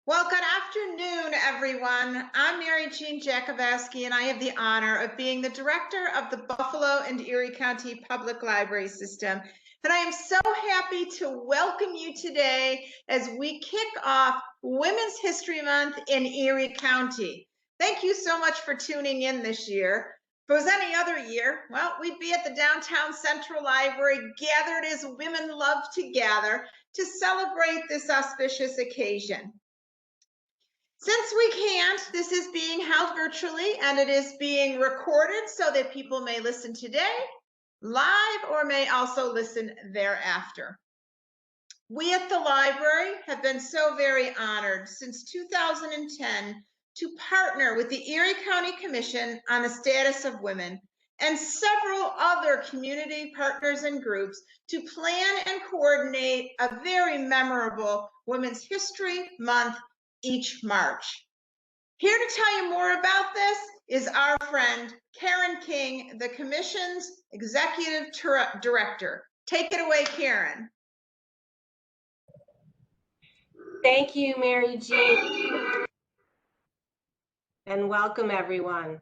Well, good afternoon, everyone. I'm Mary Jean Jakubowski, and I have the honor of being the director of the Buffalo and Erie County Public Library System. And I am so happy to welcome you today as we kick off Women's History Month in Erie County. Thank you so much for tuning in this year. If it was any other year, well, we'd be at the Downtown Central Library, gathered as women love to gather, to celebrate this auspicious occasion. Since we can't, this is being held virtually and it is being recorded so that people may listen today live or may also listen thereafter. We at the library have been so very honored since 2010 to partner with the Erie County Commission on the Status of Women and several other community partners and groups to plan and coordinate a very memorable Women's History Month each March. Here to tell you more about this is our friend Karen King, the Commission's Executive Director. Take it away, Karen. Thank you, Mary Jean, and welcome everyone.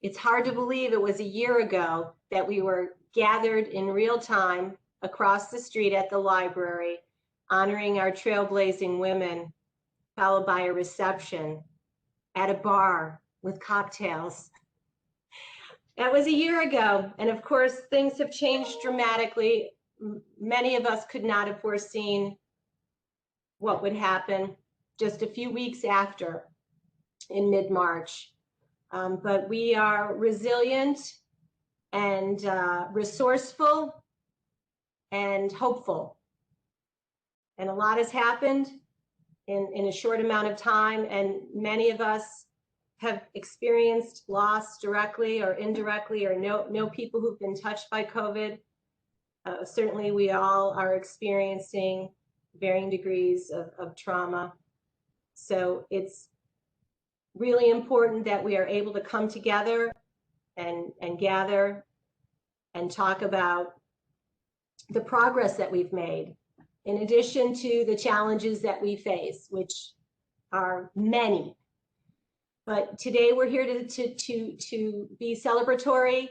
It's hard to believe it was a year ago that we were gathered in real time across the street at the library, honoring our trailblazing women, followed by a reception at a bar with cocktails. That was a year ago, and of course, things have changed dramatically. Many of us could not have foreseen what would happen just a few weeks after in mid-March. But we are resilient and resourceful and hopeful. And a lot has happened in a short amount of time, and many of us have experienced loss directly or indirectly, or know people who've been touched by COVID. Certainly we all are experiencing varying degrees of trauma. So it's really important that we are able to come together and gather and talk about the progress that we've made, in addition to the challenges that we face, which are many. But today we're here to be celebratory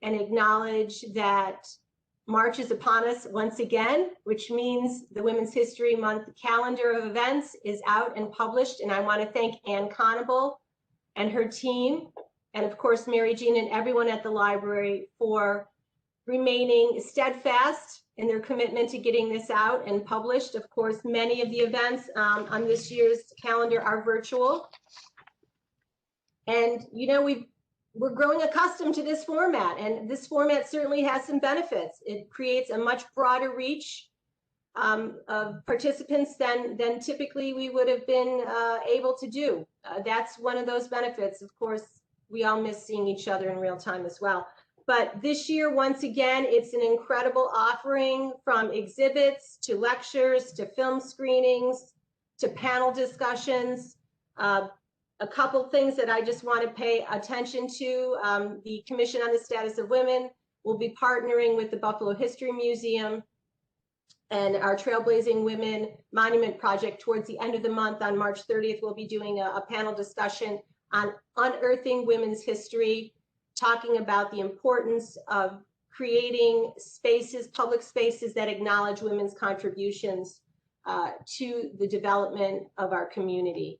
and acknowledge that March is upon us once again, which means the Women's History Month calendar of events is out and published. And I want to thank Ann Conable and her team, and of course, Mary Jean and everyone at the library for remaining steadfast in their commitment to getting this out and published. Of course, many of the events on this year's calendar are virtual. And you know, we're growing accustomed to this format, and this format certainly has some benefits. It creates a much broader reach of participants than typically we would have been able to do. That's one of those benefits. Of course, we all miss seeing each other in real time as well. But this year, once again, it's an incredible offering, from exhibits to lectures to film screenings to panel discussions. A couple things that I just want to pay attention to. The Commission on the Status of Women will be partnering with the Buffalo History Museum and our Trailblazing Women Monument Project towards the end of the month. On March 30th, we'll be doing a panel discussion on unearthing women's history, talking about the importance of creating spaces, public spaces that acknowledge women's contributions to the development of our community.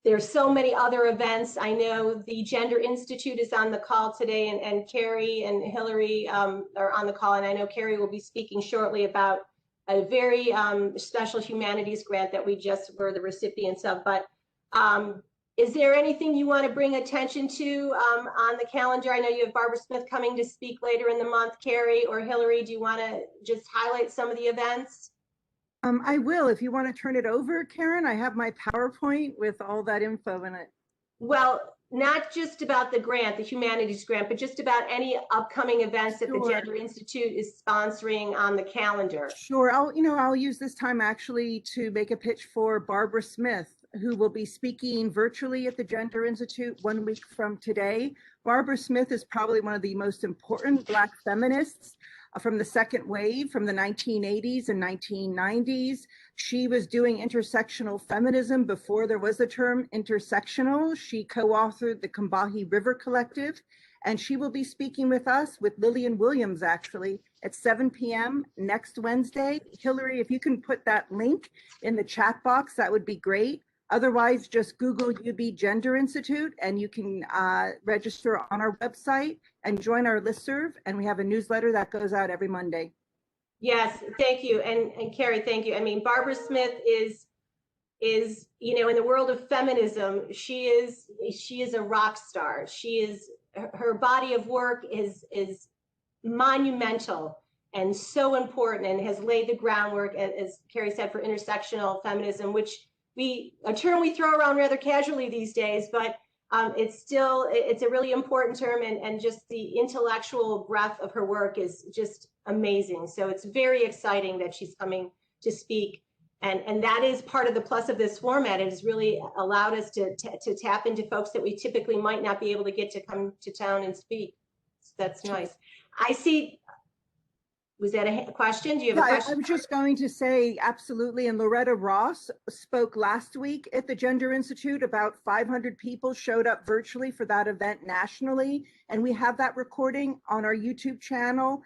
There's so many other events. I know the Gender Institute is on the call today, and Carrie and Hillary are on the call, and I know Carrie will be speaking shortly about a very special humanities grant that we just were the recipients of. But is there anything you want to bring attention to on the calendar? I know you have Barbara Smith coming to speak later in the month. Carrie or Hillary, do you want to just highlight some of the events? I will. If you want to turn it over, Karen, I have my PowerPoint with all that info in it. Well, not just about the grant, the humanities grant, but just about any upcoming events that the Gender Institute is sponsoring on the calendar. Sure. I'll use this time actually to make a pitch for Barbara Smith, who will be speaking virtually at the Gender Institute 1 week from today. Barbara Smith is probably one of the most important Black feminists from the second wave, from the 1980s and 1990s. She was doing intersectional feminism before there was the term intersectional. She co-authored the Combahee River Collective, and she will be speaking with us, with Lillian Williams, actually, at 7 p.m. next Wednesday. Hillary, if you can put that link in the chat box, that would be great. Otherwise, just Google UB Gender Institute, and you can register on our website and join our listserv. And we have a newsletter that goes out every Monday. Yes, thank you. And Carrie, thank you. I mean, Barbara Smith is, you know, in the world of feminism, she is a rock star. Her body of work is monumental and so important, and has laid the groundwork, as Carrie said, for intersectional feminism, which a term we throw around rather casually these days, but it's a really important term, and just the intellectual breadth of her work is just amazing. So it's very exciting that she's coming to speak. And that is part of the plus of this format. It has really allowed us to tap into folks that we typically might not be able to get to come to town and speak. So that's nice. I see. Was that a question? Do you have a question? I was just going to say, absolutely. And Loretta Ross spoke last week at the Gender Institute. About 500 people showed up virtually for that event nationally. And we have that recording on our YouTube channel,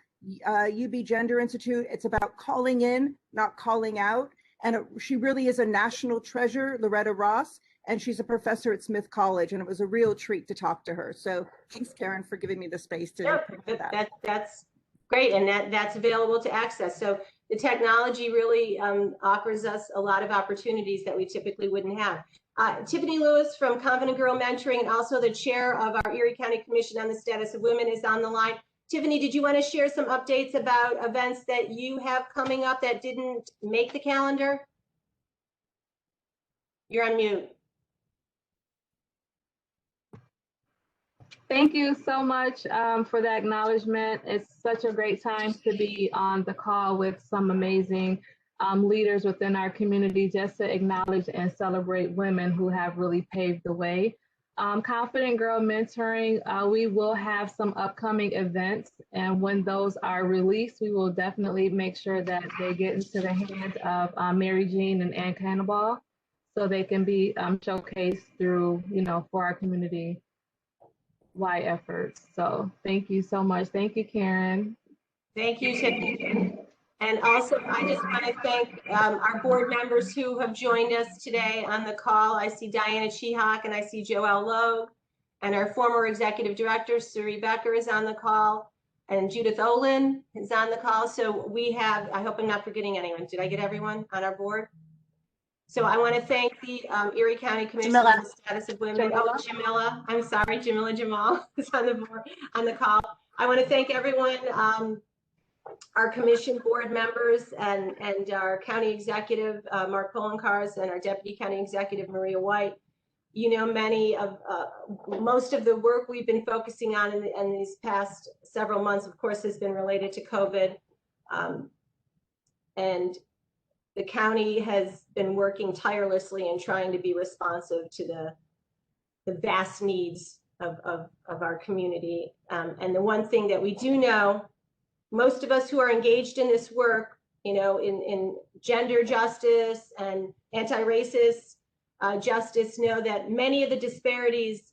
UB Gender Institute. It's about calling in, not calling out. And she really is a national treasure, Loretta Ross. And she's a professor at Smith College. And it was a real treat to talk to her. So thanks, Karen, for giving me the space to do that. That's great, and that's available to access. So the technology really offers us a lot of opportunities that we typically wouldn't have. Tiffany Lewis from Confident Girl Mentoring, and also the chair of our Erie County Commission on the Status of Women, is on the line. Tiffany, did you want to share some updates about events that you have coming up that didn't make the calendar? You're on mute. Thank you so much for that acknowledgement. It's such a great time to be on the call with some amazing leaders within our community, just to acknowledge and celebrate women who have really paved the way. Confident Girl Mentoring, we will have some upcoming events, and when those are released, we will definitely make sure that they get into the hands of Mary Jean and Ann Cannibal, so they can be showcased through, for our community wide efforts. So thank you so much. Thank you, Karen. Thank you, Tiffany. And also, I just want to thank our board members who have joined us today on the call. I see Diana Chihak and I see Joelle Logue, and our former executive director, Suri Becker, is on the call, and Judith Olin is on the call. So we have, I hope I'm not forgetting anyone. Did I get everyone on our board? So I want to thank the Erie County Commission on the Status of Women. Oh, Jamila, I'm sorry, Jamila Jamal is on the board, on the call. I want to thank everyone, our commission board members, and our county executive, Mark Polenkars, and our deputy county executive, Maria White. Most of the work we've been focusing on in these past several months, of course, has been related to COVID. And the county has been working tirelessly and trying to be responsive to the vast needs of our community. And the one thing that we do know, most of us who are engaged in this work, in gender justice and anti-racist justice, know that many of the disparities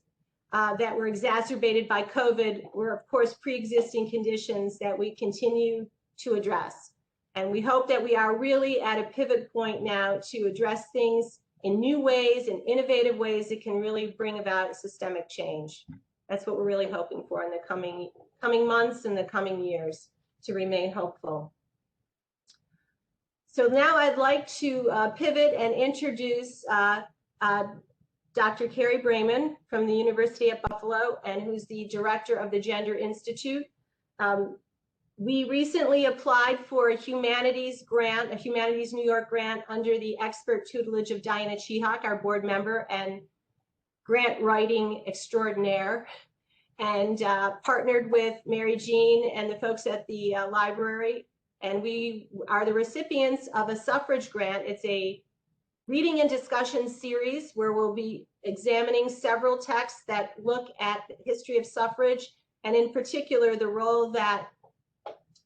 that were exacerbated by COVID were, of course, pre-existing conditions that we continue to address. And we hope that we are really at a pivot point now to address things in new ways and innovative ways that can really bring about systemic change. That's what we're really hoping for in the coming months and the coming years, to remain hopeful. So now I'd like to pivot and introduce Dr. Carrie Brayman from the University at Buffalo, and who's the director of the Gender Institute. We recently applied for a humanities grant, a Humanities New York grant, under the expert tutelage of Diana Chihak, our board member and grant writing extraordinaire, and partnered with Mary Jean and the folks at the library. And we are the recipients of a suffrage grant. It's a reading and discussion series where we'll be examining several texts that look at the history of suffrage, and in particular, the role that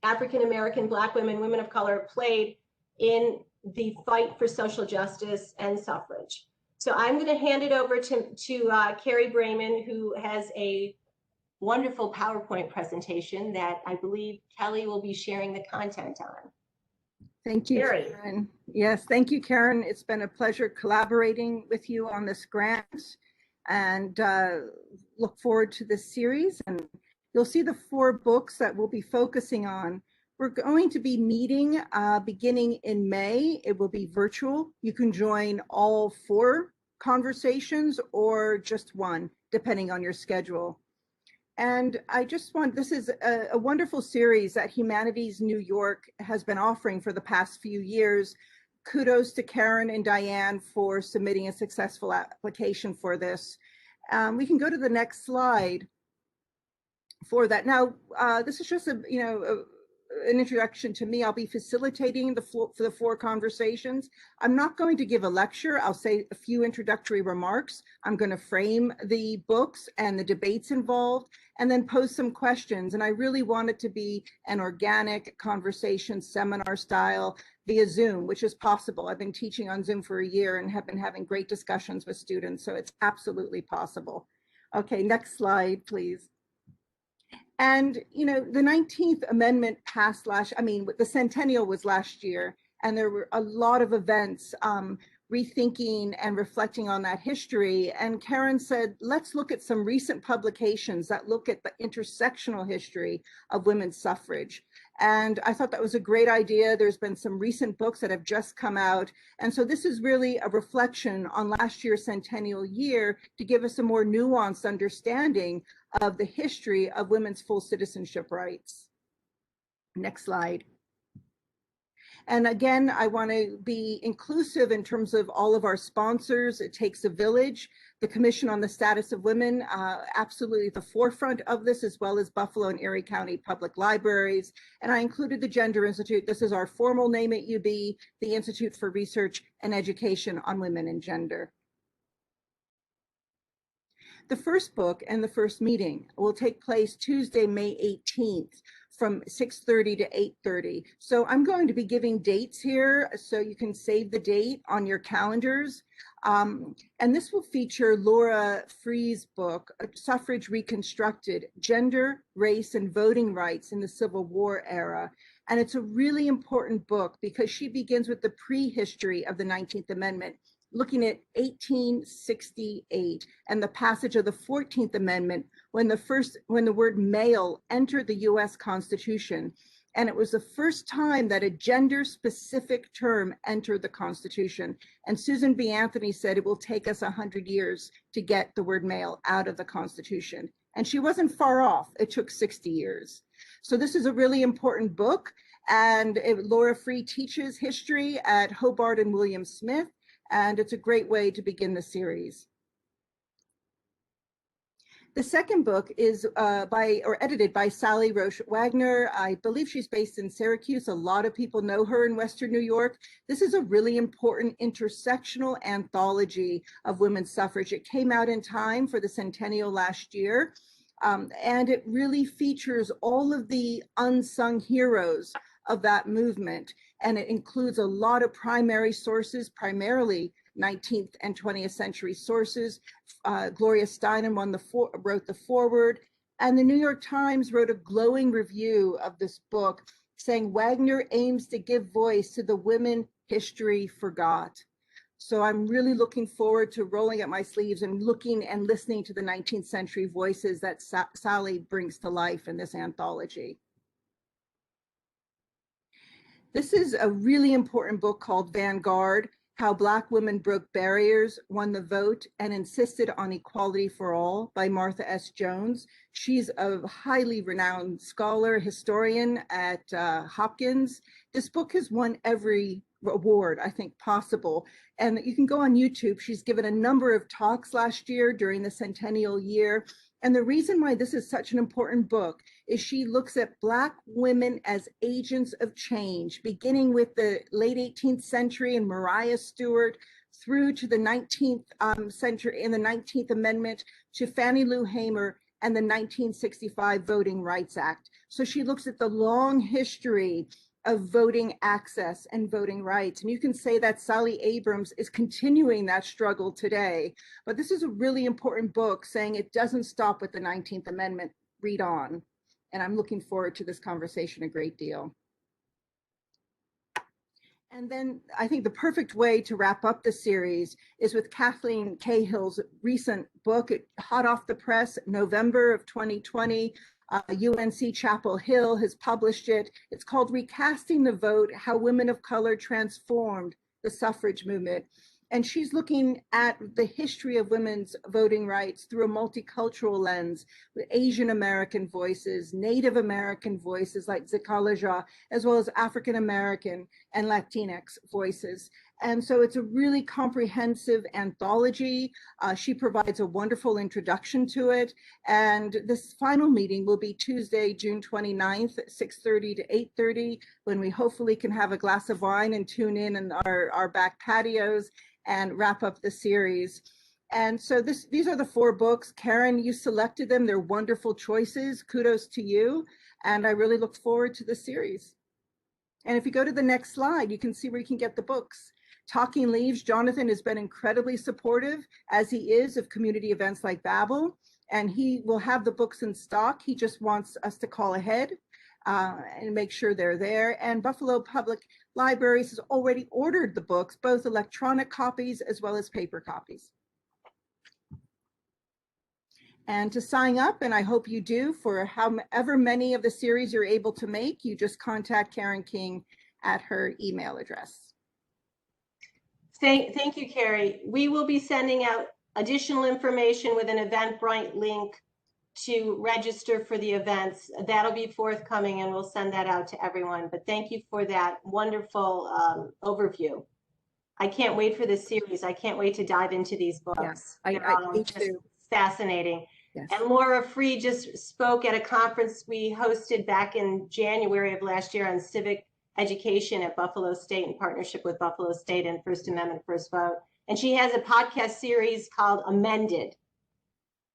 African American, Black women, women of color played in the fight for social justice and suffrage. So I'm going to hand it over to Carrie Brayman, who has a wonderful PowerPoint presentation that I believe Kelly will be sharing the content on. Thank you, Carrie. Karen. Yes, thank you, Karen. It's been a pleasure collaborating with you on this grant, and look forward to this series. And you'll see the 4 books that we'll be focusing on. We're going to be meeting beginning in May. It will be virtual. You can join all 4 conversations or just one, depending on your schedule. And I just want, this is a wonderful series that Humanities New York has been offering for the past few years. Kudos to Karen and Diane for submitting a successful application for this. We can go to the next slide for that. Now, this is just an introduction to me. I'll be facilitating for the 4 conversations. I'm not going to give a lecture. I'll say a few introductory remarks. I'm going to frame the books and the debates involved, and then pose some questions. And I really want it to be an organic conversation, seminar style via Zoom, which is possible. I've been teaching on Zoom for a year and have been having great discussions with students, so it's absolutely possible. Okay, next slide, please. And, you know, the 19th Amendment passed the centennial was last year, and there were a lot of events rethinking and reflecting on that history. And Karen said, let's look at some recent publications that look at the intersectional history of women's suffrage. And I thought that was a great idea. There's been some recent books that have just come out. And so this is really a reflection on last year's centennial year to give us a more nuanced understanding of the history of women's full citizenship rights. Next slide. And again, I want to be inclusive in terms of all of our sponsors. It takes a village. The Commission on the Status of Women, absolutely at the forefront of this, as well as Buffalo and Erie County Public Libraries. And I included the Gender Institute. This is our formal name at UB, the Institute for Research and Education on Women and Gender. The first book and the first meeting will take place Tuesday, May 18th from 6:30 to 8:30. So I'm going to be giving dates here so you can save the date on your calendars. And this will feature Laura Free's book, Suffrage Reconstructed, Gender, Race, and Voting Rights in the Civil War Era. And it's a really important book because she begins with the prehistory of the 19th Amendment, looking at 1868 and the passage of the 14th Amendment when the word male entered the US Constitution. And it was the first time that a gender specific term entered the Constitution. And Susan B. Anthony said it will take us 100 years to get the word male out of the Constitution. And she wasn't far off. It took 60 years. So this is a really important book. And Laura Free teaches history at Hobart and William Smith. And it's a great way to begin the series. The second book is edited by Sally Roche Wagner. I believe she's based in Syracuse. A lot of people know her in Western New York. This is a really important intersectional anthology of women's suffrage. It came out in time for the centennial last year. And it really features all of the unsung heroes of that movement. And it includes a lot of primary sources, primarily 19th and 20th century sources. Gloria Steinem wrote the foreword, and the New York Times wrote a glowing review of this book saying Wagner aims to give voice to the women history forgot. So I'm really looking forward to rolling up my sleeves and looking and listening to the 19th century voices that Sally brings to life in this anthology. This is a really important book called Vanguard, How Black Women Broke Barriers, Won the Vote, and Insisted on Equality for All by Martha S. Jones. She's a highly renowned scholar, historian at Hopkins. This book has won every award, I think, possible. And you can go on YouTube. She's given a number of talks last year during the centennial year. And the reason why this is such an important book is she looks at Black women as agents of change, beginning with the late 18th century and Maria Stewart through to the 19th century in the 19th Amendment to Fannie Lou Hamer and the 1965 Voting Rights Act. So she looks at the long history of voting access and voting rights. And you can say that Sally Abrams is continuing that struggle today. But this is a really important book saying it doesn't stop with the 19th Amendment. Read on. And I'm looking forward to this conversation a great deal. And then I think the perfect way to wrap up the series is with Kathleen Cahill's recent book, hot off the press, November of 2020. UNC Chapel Hill has published it. It's called Recasting the Vote, How Women of Color Transformed the Suffrage Movement. And she's looking at the history of women's voting rights through a multicultural lens with Asian American voices, Native American voices like Zikalaja, as well as African American and Latinx voices. And so it's a really comprehensive anthology. She provides a wonderful introduction to it. And this final meeting will be Tuesday, June 29th, 6:30 to 8:30, when we hopefully can have a glass of wine and tune in our back patios and wrap up the series. And so these are the 4 books. Karen, you selected them. They're wonderful choices. Kudos to you. And I really look forward to the series. And if you go to the next slide, you can see where you can get the books. Talking Leaves, Jonathan has been incredibly supportive, as he is, of community events like Babel. And he will have the books in stock. He just wants us to call ahead and make sure they're there. And Buffalo Public Libraries has already ordered the books, both electronic copies as well as paper copies. And to sign up, and I hope you do, for however many of the series you're able to make, you just contact Karen King at her email address. Thank you, Carrie. We will be sending out additional information with an Eventbrite link to register for the events. That'll be forthcoming, and we'll send that out to everyone. But thank you for that wonderful overview. I can't wait for this series. I can't wait to dive into these books. Yeah, They're just fascinating. Yes. And Laura Free just spoke at a conference we hosted back in January of last year on civic education at Buffalo State in partnership with Buffalo State and First Amendment First Vote. And she has a podcast series called Amended.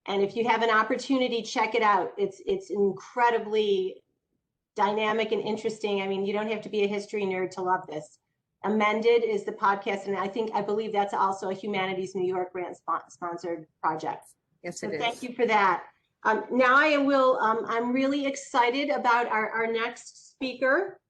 And if you have an opportunity, check it out. It's incredibly dynamic and interesting. I mean, you don't have to be a history nerd to love this. Amended is the podcast, and I believe that's also a Humanities New York grant sponsored project. Yes, so it is. Thank you for that. Now I'm really excited about our next speaker.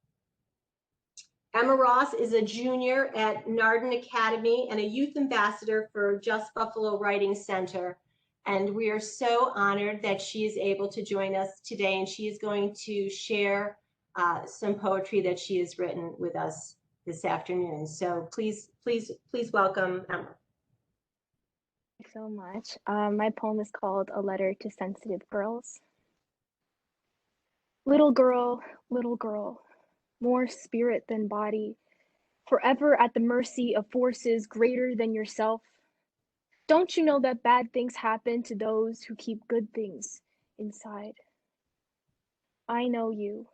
Emma Ross is a junior at Narden Academy and a youth ambassador for Just Buffalo Writing Center. And we are so honored that she is able to join us today, and she is going to share some poetry that she has written with us this afternoon. So please welcome Emma. Thank you so much. My poem is called A Letter to Sensitive Girls. Little girl, more spirit than body, forever at the mercy of forces greater than yourself. Don't you know that bad things happen to those who keep good things inside? I know you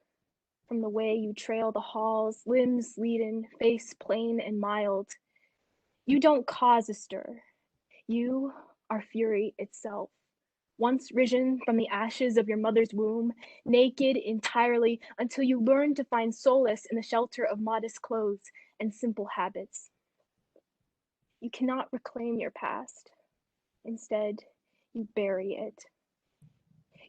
from the way you trail the halls, limbs leaden, face plain and mild. You don't cause a stir. You are fury itself. Once risen from the ashes of your mother's womb, naked entirely until you learn to find solace in the shelter of modest clothes and simple habits. You cannot reclaim your past. Instead, you bury it.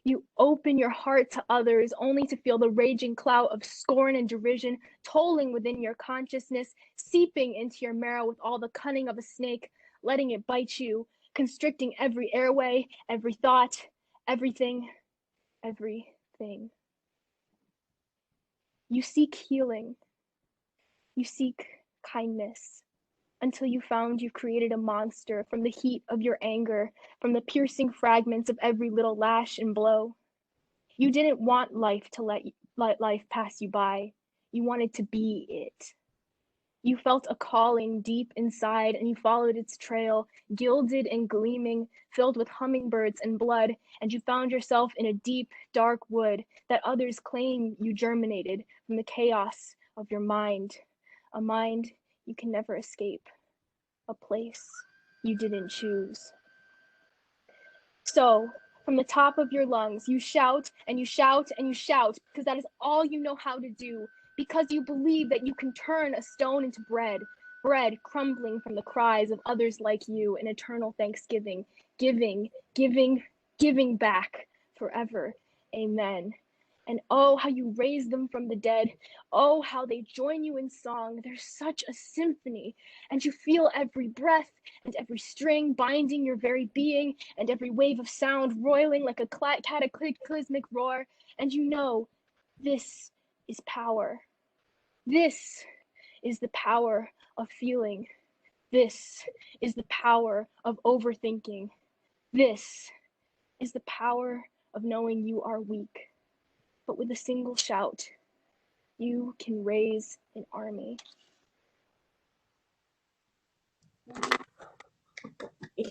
You open your heart to others only to feel the raging cloud of scorn and derision tolling within your consciousness, seeping into your marrow with all the cunning of a snake, letting it bite you, constricting every airway, every thought, everything. You seek healing. You seek kindness until you found you created a monster from the heat of your anger, from the piercing fragments of every little lash and blow. You didn't want life to let life pass you by. You wanted to be it. You felt a calling deep inside and you followed its trail, gilded and gleaming, filled with hummingbirds and blood, and you found yourself in a deep, dark wood that others claim you germinated from the chaos of your mind, a mind you can never escape, a place you didn't choose. So, From the top of your lungs, you shout and you shout and you shout because that is all you know how to do, because you believe that you can turn a stone into bread, bread crumbling from the cries of others like you in eternal thanksgiving, giving, giving, giving back forever. Amen. And oh, how you raise them from the dead. Oh, how they join you in song. There's such a symphony. And you feel every breath and every string binding your very being, and every wave of sound roiling like a cataclysmic roar. And you know, this is power. This is the power of feeling. This is the power of overthinking. This is the power of knowing you are weak. But with a single shout, you can raise an army.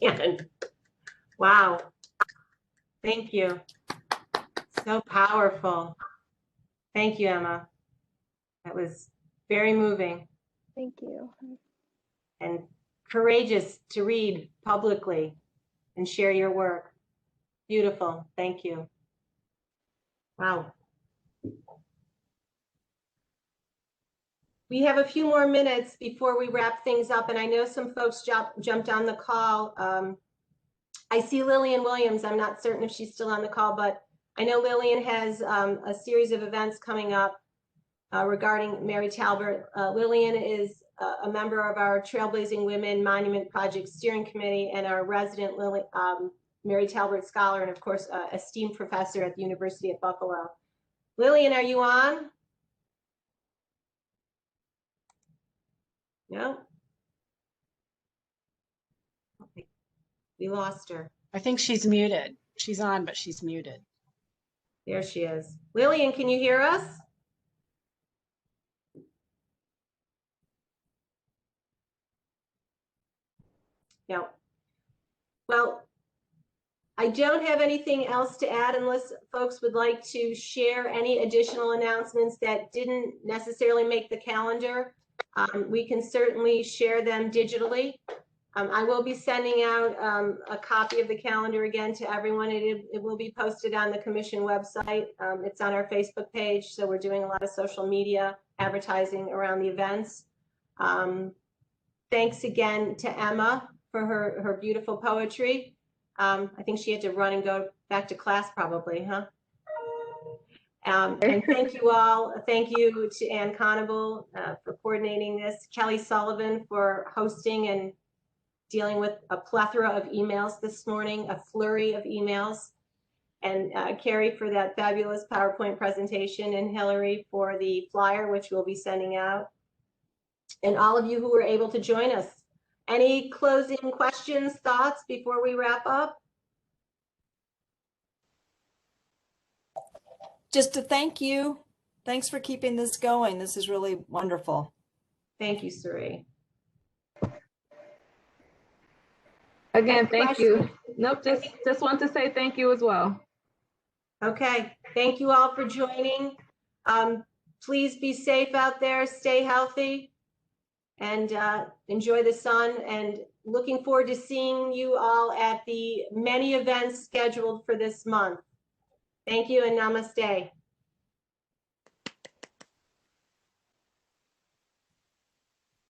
And wow, thank you. So powerful. Thank you, Emma. That was very moving Thank you. and courageous to read publicly and share your work. Beautiful. Thank you. Wow. We have a few more minutes before we wrap things up, and I know some folks jumped on the call. I see Lillian Williams. I'm not certain if she's still on the call, but I know Lillian has a series of events coming up regarding Mary Talbert. Lillian is a member of our Trailblazing Women Monument Project Steering Committee and our resident Mary Talbert Scholar, and of course, esteemed professor at the University of Buffalo. Lillian, are you on? No? Okay. We lost her. I think she's muted. She's on, but she's muted. There she is. Lillian, can you hear us? No. Well, I don't have anything else to add unless folks would like to share any additional announcements that didn't necessarily make the calendar. We can certainly share them digitally. I will be sending out a copy of the calendar again to everyone. It will be posted on the commission website. It's on our Facebook page, so we're doing a lot of social media advertising around the events. Thanks again to Emma for her beautiful poetry. I think she had to run and go back to class probably, huh? And thank you all. Thank you to Ann Conable for coordinating this, Kelly Sullivan for hosting and dealing with a plethora of emails this morning, a flurry of emails, and Carrie for that fabulous PowerPoint presentation, and Hillary for the flyer, which we'll be sending out, and all of you who were able to join us. Any closing questions, thoughts before we wrap up? Just to thank you. Thanks for keeping this going. This is really wonderful. Thank you, Suri. Again, thank you. Nope, just want to say thank you as well. Okay, thank you all for joining. Please be safe out there, stay healthy, and enjoy the sun, and looking forward to seeing you all at the many events scheduled for this month. Thank you and namaste.